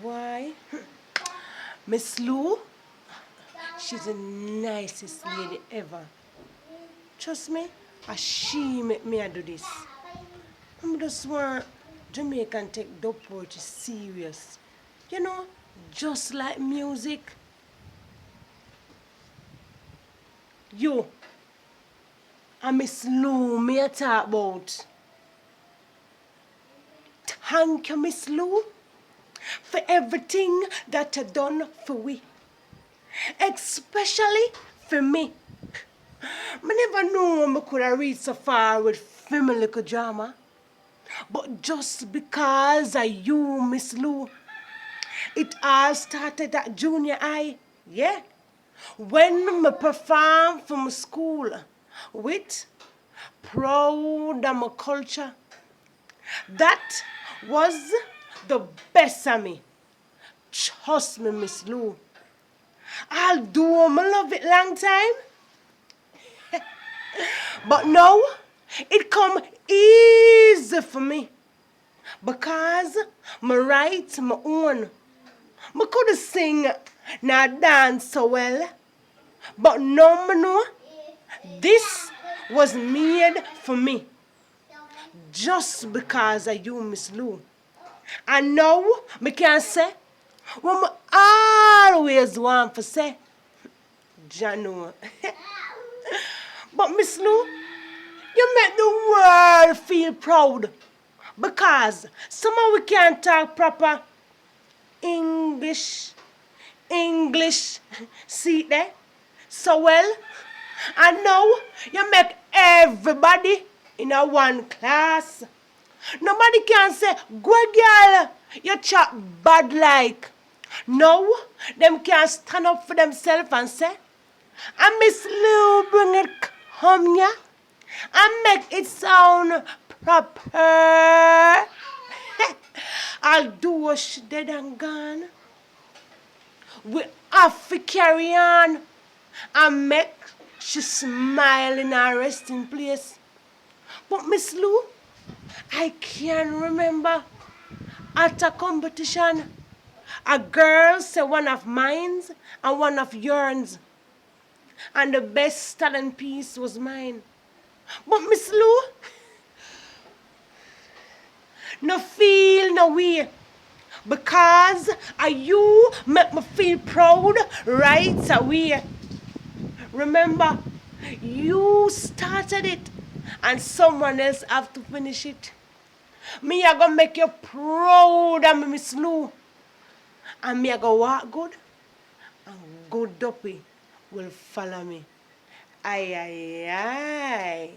Why? Miss Lou, she's the nicest lady ever. Trust me, she make me do this. I just want Jamaican take dub poetry serious. You know, just like music. You, and Miss Lou, me a talk about. Thank you, Miss Lou, for everything that you done for we. Especially for me. I never knew I could have reached so far with family little drama. But just because of you, Miss Lou, it all started at junior high, yeah. When I performed for my school with proud of my culture. That was the best of me. Trust me, Miss Lou. I'll do my love it long time. But now, it come easy for me. Because I write my own. I could sing nor dance so well. But now I know this was made for me. Just because of you, Miss Lou. And now I can say what I always want to say. Jano. But Miss Lou, you make the world feel proud. Because somehow we can't talk proper English. See there? So well. And now you make everybody in a one class. Nobody can say, good girl, you chat bad like. No, them can stand up for themselves and say, and Miss Lou bring it come here and make it sound proper. I'll do what she dead and gone. We have to carry on and make she smile in her resting place. But Miss Lou, I can remember at a competition, a girl said one of mine and one of yours. And the best talent piece was mine. But Miss Lou, no feel no way. Because you make me feel proud right away. Remember, you started it and someone else have to finish it. Me I gonna make you proud of me, Miss Lou. And me I gonna walk good and good dopey will follow me. Aye, aye, aye.